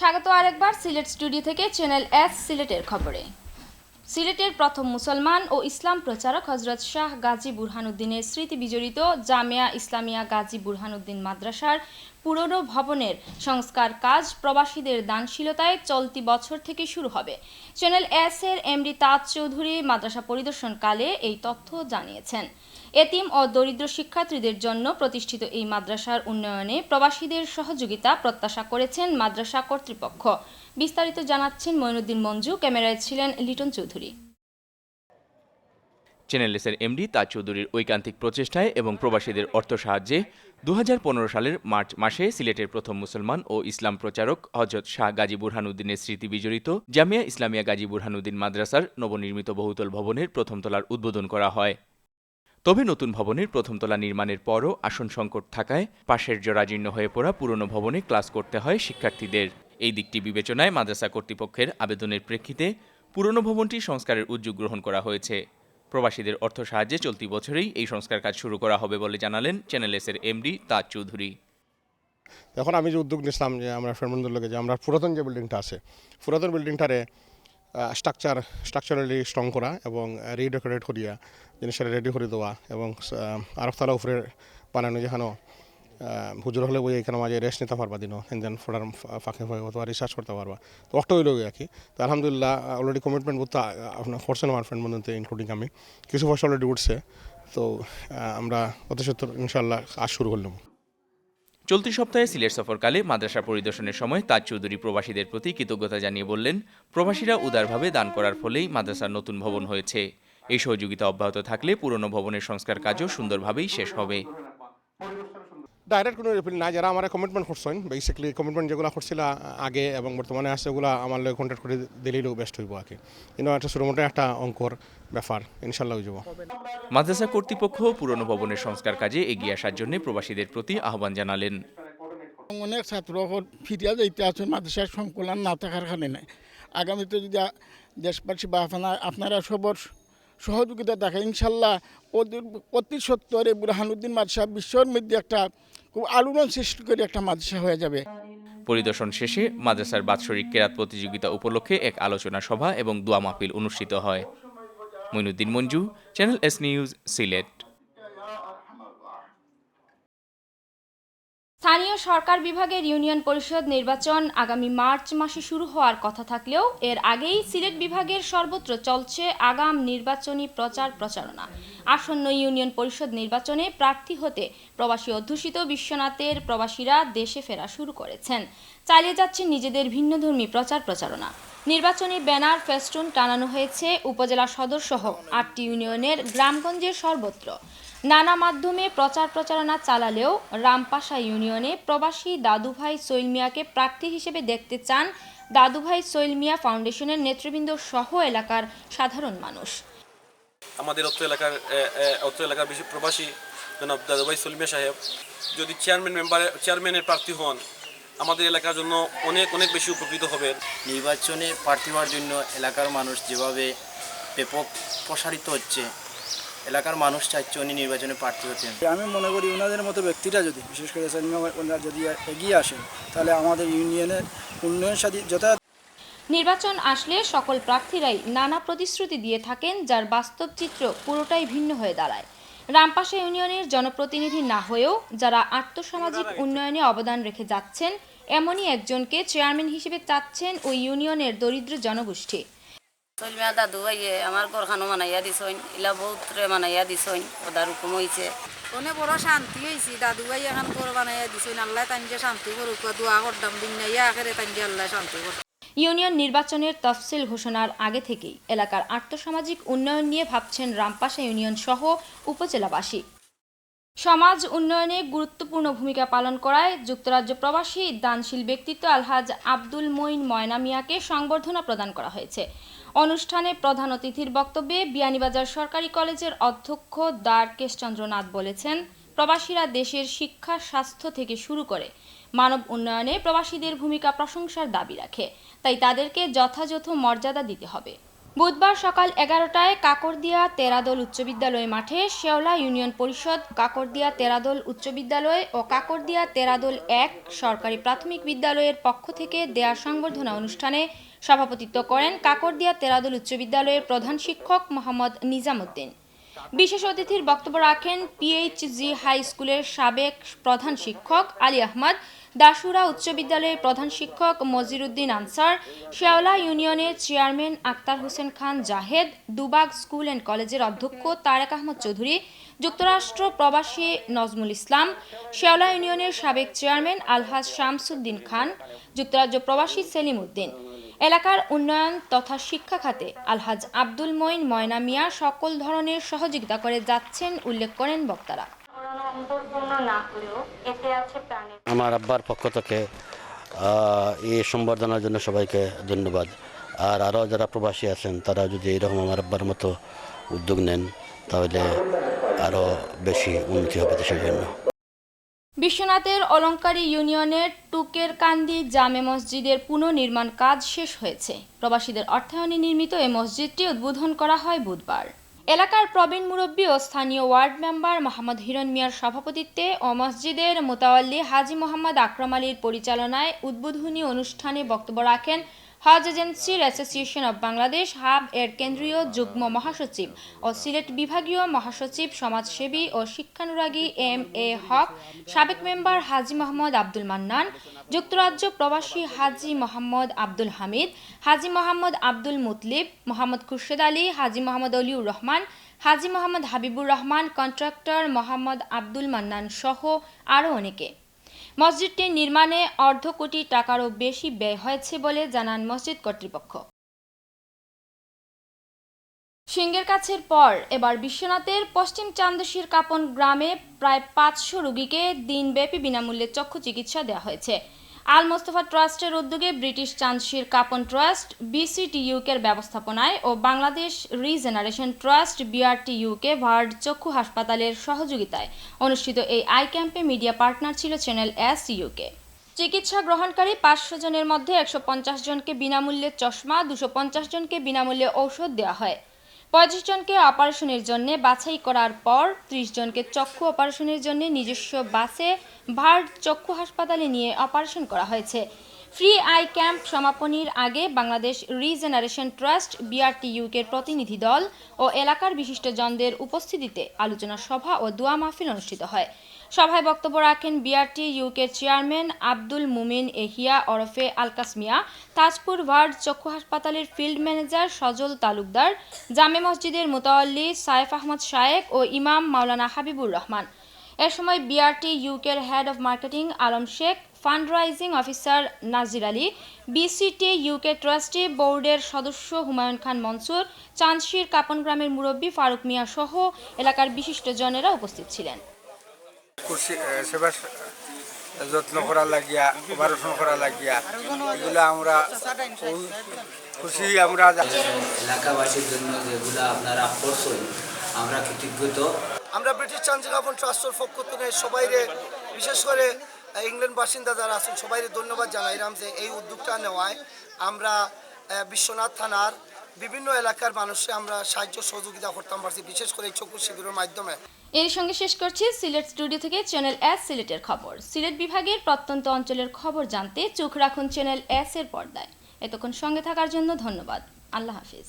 স্বাগত আরেকবার সিলেট স্টুডিও থেকে চ্যানেল এস সিলেটের খবরে। সিলেটের প্রথম মুসলমান ও ইসলাম প্রচারক হজরত শাহ গাজী বুরহানুদ্দিনের স্মৃতি বিজড়িত জামিয়া ইসলামিয়া গাজী বুরহানুদ্দিন মাদ্রাসার পুরনো ভবনের সংস্কার কাজ প্রবাসীদের দানশীলতায় চলতি বছর থেকে শুরু হবে। চ্যানেল এস এর এমডি তাজ চৌধুরী মাদ্রাসা পরিদর্শনকালে এই তথ্য জানিয়েছেন। এতিম ও দরিদ্র শিক্ষার্থীদের জন্য প্রতিষ্ঠিত এই মাদ্রাসার উন্নয়নে প্রবাসীদের সহযোগিতা প্রত্যাশা করেছেন মাদ্রাসা কর্তৃপক্ষ। বিস্তারিত জানাচ্ছেন মঈনুদ্দিন মঞ্জু, ক্যামেরায় ছিলেন লিটন চৌধুরী। চ্যানেল এসের এমডি তাজ চৌধুরীর ঐকান্তিক প্রচেষ্টায় এবং প্রবাসীদের অর্থ সাহায্যে 2015 সালের মার্চ মাসে সিলেটের প্রথম মুসলমান ও ইসলাম প্রচারক হজরত শাহ গাজী বুরহানুদ্দিনের স্মৃতি বিজড়িত জামিয়া ইসলামিয়া গাজী বুরহানুদ্দিন মাদ্রাসার নবনির্মিত বহুতল ভবনের প্রথম তলার উদ্বোধন করা হয়। তবে নতুন ভবনের প্রথম তলা নির্মাণের পরও আসন সংকট থাকায় পাশের জরাজীর্ণ হয়ে পড়া পুরনো ভবনে ক্লাস করতে হয় শিক্ষার্থীদের। এই দিকটি বিবেচনায় মাদ্রাসা কর্তৃপক্ষের আবেদনের প্রেক্ষিতে পুরনো ভবনটি সংস্কারের উদ্যোগ গ্রহণ করা হয়েছে। প্রবাসীদের অর্থ সাহায্যে চলতি বছরেই এই সংস্কার কাজ শুরু করা হবে বলে জানালেন চ্যানেল এসের এমডি তাজ চৌধুরী। এখন আমি যে উদ্যোগ নিয়েছিলাম যে আমরা ফ্রেন্ডবন্ধুর লোকে যে আমরা পুরাতন যে বিল্ডিংটা আছে পুরাতন বিল্ডিংটারে স্ট্রাকচারালি স্ট্রং করা এবং রিডেকোরেট করিয়া জিনিসটা রেডি করে দেওয়া এবং আরফতলা উপরে বানানো যেখানে হুজুর হলে বই এখানে মাঝে রেস্ট নিতে পারবা দিনও দেন ফোটার ফাঁকে ফাঁকে অথবা রিসার্চ করতে পারবা। তো অষ্ট হইল আর কি। তো আলহামদুলিল্লাহ অলরেডি কমিটমেন্ট করতে আপনার করছেন আমার ফ্রেন্ড বন্ধুতে ইনক্লুডিং আমি কিছু পয়সা অলরেডি উঠছে। তো আমরা অত সত্তর ইনশাল্লাহ কাজ শুরু করলাম। চলতি সপ্তাহে সিলেট সফরকালে মাদ্রাসা পরিদর্শনের সময় তাজ চৌধুরী প্রবাসীদের প্রতি কৃতজ্ঞতা জানিয়ে বললেন, প্রবাসীরা উদারভাবে দান করার ফলেই মাদ্রাসার নতুন ভবন হয়েছে। এই সহযোগিতা অব্যাহত থাকলে পুরনো ভবনের সংস্কার কাজও সুন্দরভাবেই শেষ হবে। ডাইরেক্ট কোনো রিপিল না, যারা আমার কমিটমেন্ট করছেন বেসিক্যালি কমিটমেন্ট যেগুলো করছিল আগে এবং বর্তমানে আছে ওগুলো আমার লোক কন্ট্যাক্ট করে দিলেও বেস্ট হইব আর কি। কিন্তু একটা ছোটোমোটো একটা অঙ্কর ব্যাপার ইনশাল্লাহ হয়ে যাব। মাদ্রাসা কর্তৃপক্ষ পুরনো ভবনের সংস্কার কাজে এগিয়ে আসার জন্য প্রবাসীদের প্রতি আহ্বান জানালেন। অনেক ছাত্র ফিরিয়া যাইতে আছে মাদ্রাসার সংকুলন না থাকার কারণে। আগামীতে যদি দেশবাসী বা আপনারা সবর সহযোগিতা থাকে ইনশাল্লাহ অতি সত্তরে বুরহানুদ্দিন মাদ্রাসা বিশ্বের মধ্যে একটা খুব আলোড়ন সৃষ্টি করে একটা মাদ্রাসা হয়ে যাবে। পরিদর্শন শেষে মাদ্রাসার বাৎসরিক কেরাত প্রতিযোগিতা উপলক্ষে এক আলোচনা সভা এবং দোয়া মাহফিল অনুষ্ঠিত হয়। Moinuddin Manju, channel S news, Sylhet. স্থানীয় সরকার বিভাগের ইউনিয়ন পরিষদ নির্বাচন আগামী মার্চ মাসে শুরু হওয়ার কথা থাকলেও এর আগেই সিলেট বিভাগের সর্বত্র চলছে আগাম নির্বাচনী প্রচারণা। আসন্ন ইউনিয়ন পরিষদ নির্বাচনে প্রার্থী হতে প্রবাসী অধ্যুষিত বিশ্বনাথের প্রবাসীরা দেশে ফেরা শুরু করেছেন। চালিয়ে যাচ্ছেন নিজেদের ভিন্নধর্মী প্রচারণা। নির্বাচনী ব্যানার ফেস্টুন টানানো হয়েছে উপজেলা সদর সহ 8টি ইউনিয়নের গ্রামগঞ্জের সর্বত্র। নানা মাধ্যমে প্রচারণা চালালেও রামপাশা ইউনিয়নে প্রবাসী দাদুভাই সোহেল মিয়াকে প্রার্থী হিসেবে দেখতে চান দাদুভাই সোহেল মিয়া ফাউন্ডেশনের নেতৃবৃন্দ সহ এলাকার সাধারণ মানুষ। আমাদের অত্র এলাকার বেশি প্রবাসী জনাব দাদুভাই সোহেল মিয়া সাহেব যদি চেয়ারম্যানের প্রার্থী হন আমাদের এলাকার জন্য অনেক বেশি উপকৃত হবে। নির্বাচনে প্রার্থী হওয়ার জন্য এলাকার মানুষ যেভাবে ব্যাপক প্রসারিত হচ্ছে, এলাকার মানুষ চাইছে উনি নির্বাচনে প্রার্থী হচ্ছেন। আমি মনে করি ওনাদের মতো ব্যক্তিরা যদি বিশেষ করে ওনারা যদি এগিয়ে আসেন তাহলে আমাদের ইউনিয়নের উন্নয়ন সাথে নির্বাচন আসলে সকল প্রার্থীরাই নানা প্রতিশ্রুতি দিয়ে থাকেন, যার বাস্তব চিত্র পুরোটাই ভিন্ন হয়ে দাঁড়ায়। রামপাশা ইউনিয়নের জনপ্রতিনিধি না হয়েও যারা আর্থসামাজিক উন্নয়নে অবদান রেখে যাচ্ছেন এমনই একজনকে চেয়ারম্যান হিসেবে চাচ্ছেন ওই ইউনিয়নের দরিদ্র জনগোষ্ঠী। সোহেল দাদু ভাইয়ে আমার ঘরখানো মানাইয়া দিছইন, ইলা বহুত মানাইয়া দিছইন, ওদার হুকুম হয়েছে অনেক বড় শান্তি হয়েছে। দাদু ভাই এখন ঘর বানাইয়া দিছইন, আল্লাহ তাইনকে শান্তি করুক, দোয়া করতাম দিন নাইয়া আখেরে তাইনকে আল্লাহ শান্তি করতাম। ইউনিয়ন নির্বাচনের তফসিল ঘোষণার আগে থেকেই এলাকার আর্থসামাজিক উন্নয়ন নিয়ে ভাবছেন রামপাশা ইউনিয়ন সহ উপজেলাবাসী। সমাজ উন্নয়নে গুরুত্বপূর্ণ ভূমিকা পালন করায় যুক্তরাজ্য প্রবাসী দানশীল ব্যক্তিত্ব আলহাজ আব্দুল মঈন ময়না মিয়াকে সংবর্ধনা প্রদান করা হয়েছে। অনুষ্ঠানে প্রধান অতিথির বক্তব্যে বিয়ানীবাজার সরকারি কলেজের অধ্যক্ষ দ্বারকেশ চন্দ্রনাথ বলেছেন, প্রবাসীরা দেশের শিক্ষা, স্বাস্থ্য থেকে শুরু করে মানব উন্নয়নে প্রবাসীদের ভূমিকা প্রশংসার দাবি রাখে, তাই তাদেরকে যথাযথ মর্যাদা দিতে হবে। বুধবার সকাল 11টায় কাকরদিয়া তেরাদল উচ্চ বিদ্যালয় মাঠে শেওলা ইউনিয়ন পরিষদ, কাকরদিয়া তেরাদল উচ্চ বিদ্যালয় ও কাকরদিয়া তেরাদল 1 সরকারি প্রাথমিক বিদ্যালয়ের পক্ষ থেকে দেয়া সংবর্ধনা অনুষ্ঠানে সভাপতিত্ব করেন কাকরদিয়া তেরাদল উচ্চ বিদ্যালয়ের প্রধান শিক্ষক মোহাম্মদ নিজামুদ্দিন। বিশেষ অতিথির বক্তব্য রাখেন পিএইচজি হাই স্কুলের সাবেক প্রধান শিক্ষক আলী আহমদ, দাসুরা উচ্চ বিদ্যালয়ের প্রধান শিক্ষক মজিরুদ্দিন আনসার, শেওলা ইউনিয়নের chairman Akhtar Hossain Khan Zahed, Dubag school and কলেজের অধ্যক্ষ তারেক আহমদ চৌধুরী, যুক্তরাষ্ট্র প্রবাসী নজমুল ইসলাম, শেওলা ইউনিয়নের সাবেক চেয়ারম্যান আলহাজ শামসুদ্দিন খান, যুক্তরাজ্য প্রবাসী সেলিম উদ্দিন। এলাকার উন্নয়ন তথা শিক্ষা খাতে আলহাজ আব্দুল মঈন ময়না মিয়া সকল ধরনের সহযোগিতা করে যাচ্ছেন উল্লেখ করেন বক্তারা। আমার আব্বার পক্ষ থেকে এই সম্বর্ধনার জন্য সবাইকে ধন্যবাদ। আর আরও যারা প্রবাসী আছেন তারা যদি এরকম আমার আব্বার মতো উদ্যোগ নেন তাহলে আরও বেশি উন্নতি হবে দেশের জন্য। বিশ্বনাথের অলঙ্কারী ইউনিয়নের টুকেরকান্দি জামে মসজিদের পুনর্নির্মাণ কাজ শেষ হয়েছে। প্রবাসীদের অর্থায়নে নির্মিত এই মসজিদটি উদ্বোধন করা হয় বুধবার। এলাকার প্রবীণ মুরব্বী ও স্থানীয় ওয়ার্ড মেম্বার মোহাম্মদ হিরণ মিয়ার সভাপতিত্বে ও মসজিদের মোতাওয়াল্লি হাজী মোহাম্মদ আকরাম আলীর পরিচালনায় উদ্বোধনী অনুষ্ঠানে বক্তব্য রাখেন হজ এজেন্সির অ্যাসোসিয়েশন অব বাংলাদেশ হাব এর কেন্দ্রীয় যুগ্ম মহাসচিব ও সিলেট বিভাগীয় মহাসচিব, সমাজসেবী ও শিক্ষানুরাগী MA হক, সাবেক মেম্বার হাজী মোহাম্মদ আব্দুল মান্নান, যুক্তরাজ্য প্রবাসী হাজী মোহাম্মদ আব্দুল হামিদ, হাজী মোহাম্মদ আব্দুল মুতলিব, মোহাম্মদ খুরশেদ আলী, হাজী মোহাম্মদ অলিউর রহমান, হাজী মোহাম্মদ হাবিবুর রহমান, কন্ট্রাক্টর মোহাম্মদ আব্দুল মান্নান সহ আরও অনেকে। মসজিদটির নির্মাণে অর্ধ কোটি টাকারও বেশি ব্যয় হয়েছে বলে জানান মসজিদ কর্তৃপক্ষ। সিংহের কাছের পর এবার বিশ্বনাথের পশ্চিম চান্দশীর কাপন গ্রামে প্রায় 500 রোগীকে দিনব্যাপী বিনামূল্যে চক্ষু চিকিৎসা দেওয়া হয়েছে। আল মোস্তফা ট্রাস্টের উদ্যোগে ব্রিটিশ চান্দশীর কাপন ট্রাস্ট BCTUকের ব্যবস্থাপনায় ও বাংলাদেশ রিজেনারেশন ট্রাস্ট BRTUকে ভার্ড চক্ষু হাসপাতালের সহযোগিতায় অনুষ্ঠিত এই আই ক্যাম্পে মিডিয়া পার্টনার ছিল চ্যানেল S UK। চিকিৎসা গ্রহণকারী 500 জনের মধ্যে 150 জনকে বিনামূল্যে চশমা, 250 জনকে বিনামূল্যে ঔষধ দেওয়া হয়। 25 জনকে অপারেশনের জন্য বাছাই করার পর 30 জনকে চক্ষু অপারেশনের জন্য নিজস্ব বাসে ভার্ড চক্ষু হাসপাতালে নিয়ে অপারেশন করা হয়েছে। ফ্রি আই ক্যাম্প সমাপনীর আগে বাংলাদেশ রিজেনারেশন ট্রাস্ট BRTUকের প্রতিনিধি দল ও এলাকার বিশিষ্টজনদের উপস্থিতিতে আলোচনা সভা ও দোয়া মাহফিল অনুষ্ঠিত হয়। সভায় বক্তব্য রাখেন BRTUকের চেয়ারম্যান আব্দুল মুমিন এহিয়া ওরফে আলকাস মিয়া, তাজপুর ওয়ার্ড চক্ষু হাসপাতালের ফিল্ড ম্যানেজার সজল তালুকদার, জামে মসজিদের মোতাওয়াল্লি সাইফ আহমদ শায়েক ও ইমাম মাওলানা হাবিবুর রহমান। এ সময় BRTUকের head of marketing Alam Sheikh, fund raising officer Nazir Ali, BCTUকে ট্রাস্টি বোর্ডের সদস্য হুমায়ুন খান মনসুর, চান্দশীর কাপন গ্রামের মুরব্বী ফারুক মিয়া সহ এলাকার বিশিষ্টজনেরা উপস্থিত ছিলেন। সেবা যত্ন করা লাগিয়া, অপারেশন করা লাগিয়া, এগুলো আমরা খুশি। আমরা এলাকাবাসীর জন্য যেগুলো আপনারা করছেন আমরা কৃতজ্ঞ। আমরা ব্রিটিশ চান্দশী কাপন ট্রাস্টের পক্ষ থেকে সবাইরে, বিশেষ করে ইংল্যান্ড বাসিন্দা যারা আছেন সবাইরে ধন্যবাদ জানাইলাম যে এই উদ্যোগটা নেওয়ায় আমরা বিশ্বনাথ থানার বিভিন্ন এলাকার মানুষকে আমরা সাহায্য সহযোগিতা করতাম পারছি, বিশেষ করে এই চক্ষু শিবিরের মাধ্যমে। এর সঙ্গে শেষ করছি সিলেট স্টুডিও থেকে চ্যানেল S সিলেটের খবর। সিলেট বিভাগের প্রত্যন্ত অঞ্চলের খবর জানতে চোখ রাখুন চ্যানেল S এর পর্দায়। এতক্ষণ সঙ্গে থাকার জন্য ধন্যবাদ। আল্লাহ হাফিজ।